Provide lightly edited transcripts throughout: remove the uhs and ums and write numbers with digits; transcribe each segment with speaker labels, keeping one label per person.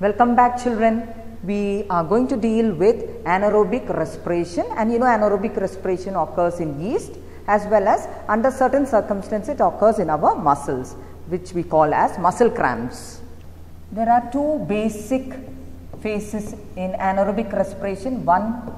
Speaker 1: Welcome back, children. We are going to deal with anaerobic respiration, and anaerobic respiration occurs in yeast as well as under certain circumstances it occurs in our muscles, which we call as muscle cramps. There are two basic phases in anaerobic respiration. One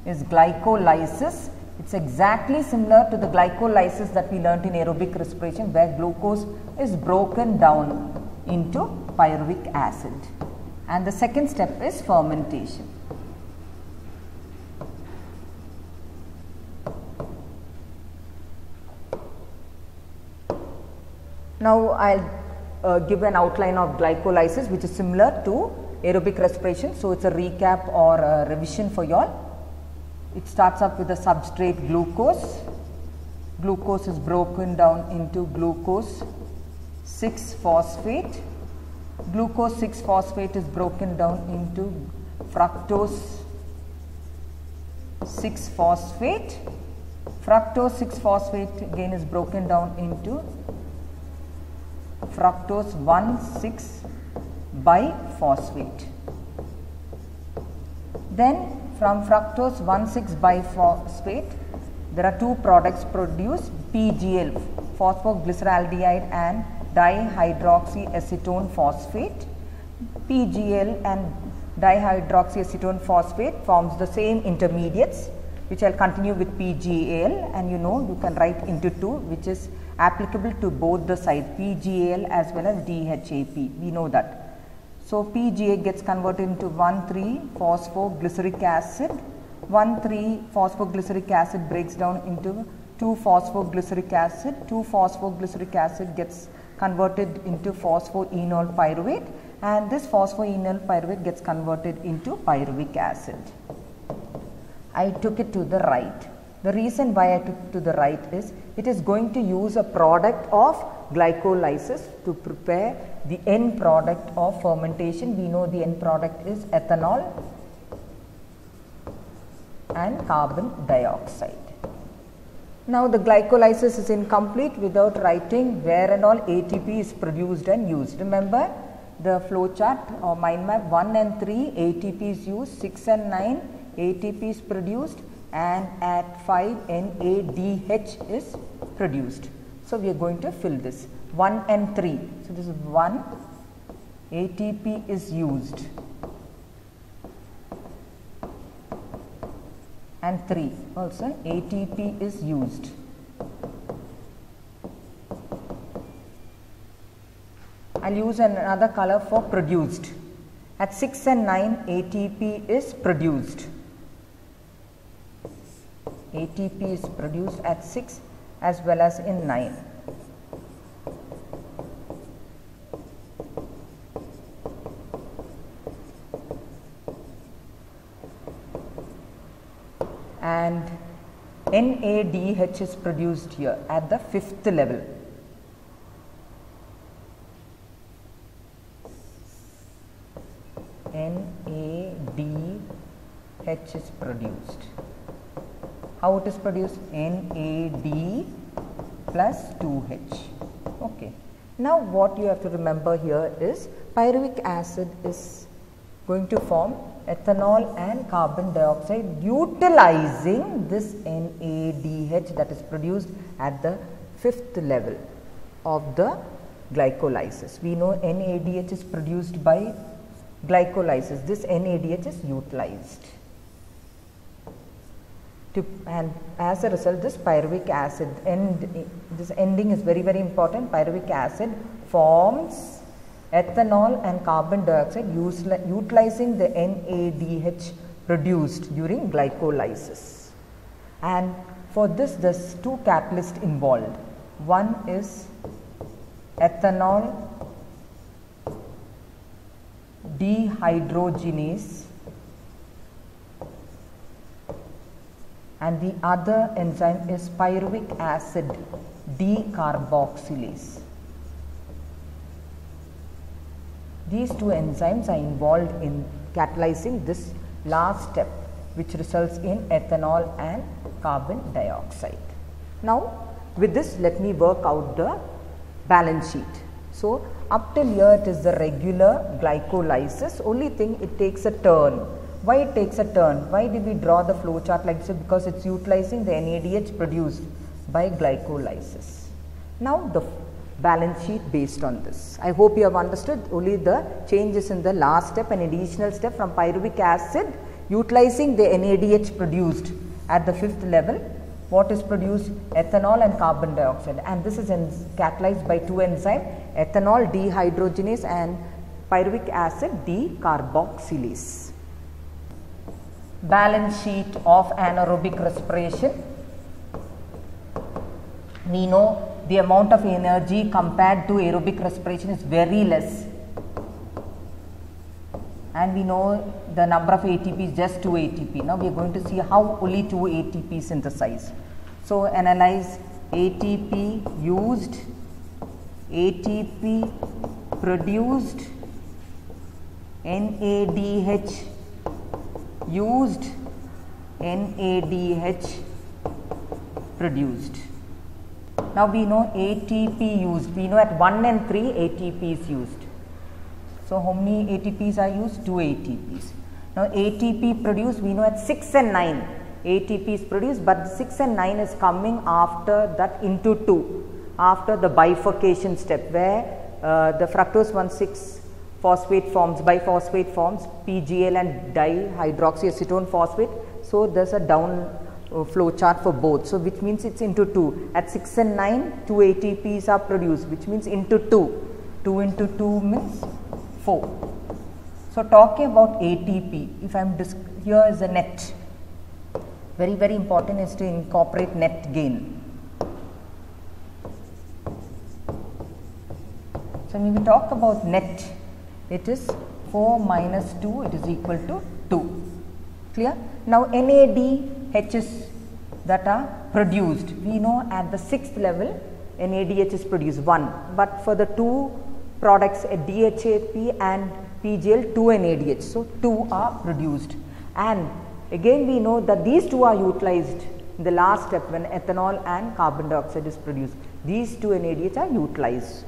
Speaker 1: is glycolysis. It's exactly similar to the glycolysis that we learnt in aerobic respiration, where glucose is broken down into pyruvic acid. And the second step is fermentation. Now I'll give an outline of glycolysis, which is similar to aerobic respiration. So it's a recap or a revision for y'all. It starts up with the substrate glucose. Glucose is broken down into glucose 6-phosphate. Glucose 6-phosphate is broken down into fructose 6-phosphate. Fructose 6-phosphate again is broken down into fructose 1,6-biphosphate. Then from fructose 1,6-biphosphate, there are two products produced, PGL, phosphoglyceraldehyde and dihydroxyacetone phosphate. PGL and dihydroxyacetone phosphate forms the same intermediates, which I will continue with PGAL, and you can write into 2, which is applicable to both the sides, PGAL as well as DHAP. We know that. So PGA gets converted into 1,3-phosphoglyceric acid. 1,3-phosphoglyceric acid breaks down into 2-phosphoglyceric acid. 2-phosphoglyceric acid gets converted into phosphoenol pyruvate, and this phosphoenol pyruvate gets converted into pyruvic acid. I took it to the right. The reason why I took it to the right is it is going to use a product of glycolysis to prepare the end product of fermentation. We know the end product is ethanol and carbon dioxide. Now the glycolysis is incomplete without writing where and all ATP is produced and used. Remember the flow chart or mind map: 1 and 3 ATP is used, 6 and 9 ATP is produced, and at 5 NADH is produced. So we are going to fill this 1 and 3. So this is 1, ATP is used, and 3 also ATP is used. I will use another color for produced. At 6 and 9 ATP is produced. ATP is produced at 6 as well as in 9. And NADH is produced here at the 5th level. NADH is produced. How it is produced? NAD plus 2H. Okay. Now what you have to remember here is pyruvic acid is going to form ethanol and carbon dioxide utilizing this NADH that is produced at the 5th level of the glycolysis. We know NADH is produced by glycolysis. This NADH is utilized. And as a result, this pyruvic acid, this ending is very, very important. Pyruvic acid forms ethanol and carbon dioxide utilizing the NADH produced during glycolysis. And for this, there is 2 catalysts involved. One is ethanol dehydrogenase, and the other enzyme is pyruvic acid decarboxylase. These 2 enzymes are involved in catalyzing this last step, which results in ethanol and carbon dioxide. Now with this, let me work out the balance sheet. So, up till here it is the regular glycolysis, only thing it takes a turn. Why it takes a turn? Why did we draw the flow chart like this? Because it is utilizing the NADH produced by glycolysis. Now, the balance sheet based on this. I hope you have understood only the changes in the last step, an additional step from pyruvic acid utilizing the NADH produced at the 5th level. What is produced? Ethanol and carbon dioxide, and this is catalyzed by two enzymes, ethanol dehydrogenase and pyruvic acid decarboxylase. Balance sheet of anaerobic respiration. We know the amount of energy compared to aerobic respiration is very less, and we know the number of ATP is just 2 ATP. Now we are going to see how only 2 ATP synthesize. So analyze ATP used, ATP produced, NADH used, NADH produced. Now we know ATP used, we know at 1 and 3 ATP is used. So how many ATPs are used? 2 ATPs. Now ATP produced, we know at 6 and 9 ATP is produced, but 6 and 9 is coming after that into 2, after the bifurcation step where the fructose 1,6 phosphate forms, biphosphate forms PGL and dihydroxyacetone phosphate. So there is a down flow chart for both. So which means it is into 2. At 6 and 9 2 ATPs are produced, which means into 2. 2 into 2 means 4. So talking about ATP, if I am here is the net. Very important is to incorporate net gain. So when we talk about net, it is 4 minus 2, it is equal to 2. Clear? Now NADHs that are produced, we know at the 6th level NADH is produced 1, but for the two products DHAP and PGL 2 NADH, so 2 are produced. And again we know that these two are utilized in the last step when ethanol and carbon dioxide is produced. These two NADH are utilized.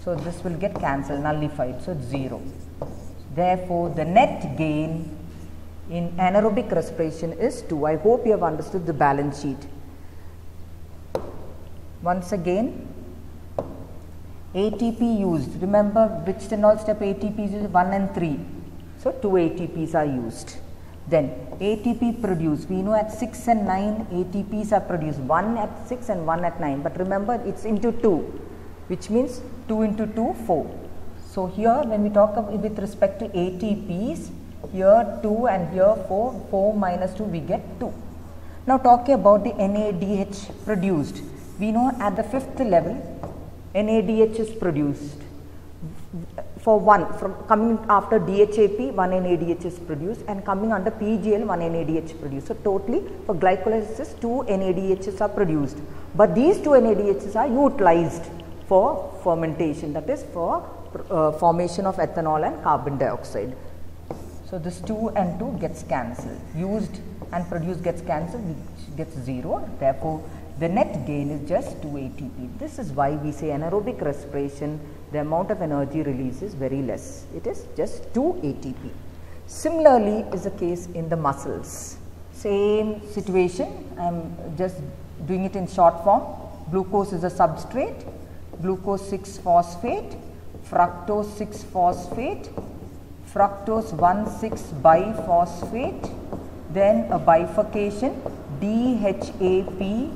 Speaker 1: So this will get cancelled, nullified, so it's 0. Therefore, the net gain in anaerobic respiration is 2. I hope you have understood the balance sheet. Once again, ATP used, remember which phenol step ATP is used? 1 and 3. So 2 ATPs are used. Then ATP produced, we know at 6 and 9 ATPs are produced, 1 at 6 and 1 at 9, but remember it is into 2, which means 2 into 2, 4. So here when we talk about with respect to ATPs, here 2 and here 4, 4 minus 2 we get 2. Now talking about the NADH produced, we know at the 5th level NADH is produced. For 1, from coming after DHAP 1 NADH is produced, and coming under PGL 1 NADH produced. So totally for glycolysis 2 NADHs are produced, but these 2 NADHs are utilized for fermentation, that is for formation of ethanol and carbon dioxide. So this 2 and 2 gets cancelled, used and produced gets cancelled, which gets 0. Therefore, the net gain is just 2 ATP. This is why we say anaerobic respiration, the amount of energy release is very less. It is just 2 ATP. Similarly is the case in the muscles. Same situation, I am just doing it in short form. Glucose is a substrate, glucose 6-phosphate, fructose 6-phosphate, fructose 1,6 biphosphate, then a bifurcation DHAP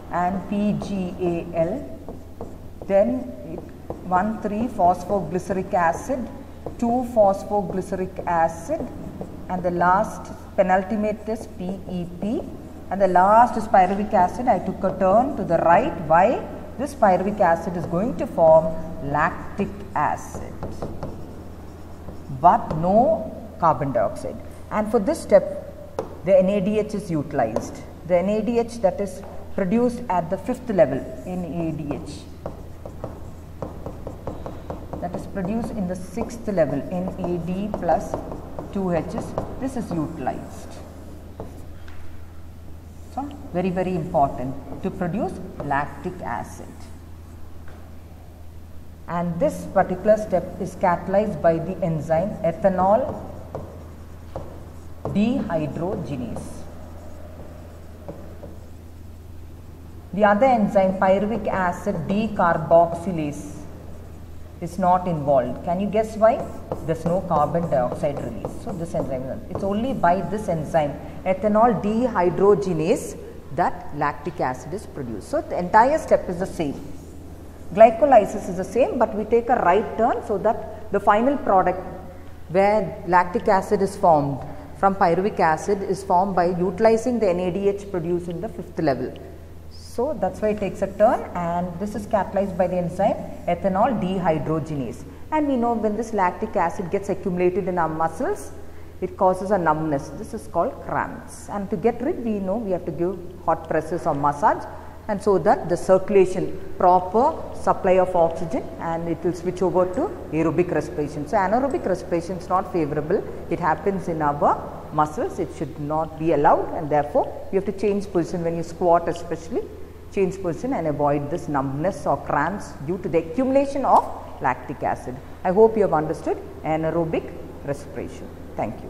Speaker 1: and PGAL, then 1,3 phosphoglyceric acid, 2 phosphoglyceric acid, and the last penultimate is PEP, and the last is pyruvic acid. I took a turn to the right. Why? This pyruvic acid is going to form lactic acid, but no carbon dioxide. And for this step, the NADH is utilized. The NADH that is produced at the 5th level, NADH, that is produced in the 6th level, NAD plus 2 H's, this is utilized. So, very important to produce lactic acid. and this particular step is catalyzed by the enzyme ethanol dehydrogenase. The other enzyme pyruvic acid decarboxylase is not involved. Can you guess why? There is no carbon dioxide release. So, this enzyme, it is only by this enzyme ethanol dehydrogenase that lactic acid is produced. So, the entire step is the same. Glycolysis is the same, but we take a right turn so that the final product where lactic acid is formed from pyruvic acid is formed by utilizing the NADH produced in the 5th level. So, that is why it takes a turn, and this is catalyzed by the enzyme ethanol dehydrogenase. And we know when this lactic acid gets accumulated in our muscles, it causes a numbness. This is called cramps, and to get rid, we know we have to give hot presses or massage, and so that the circulation, proper supply of oxygen, and it will switch over to aerobic respiration. So, anaerobic respiration is not favorable. It happens in our muscles. It should not be allowed, and therefore, you have to change position when you squat, especially change position and avoid this numbness or cramps due to the accumulation of lactic acid. I hope you have understood anaerobic respiration. Thank you.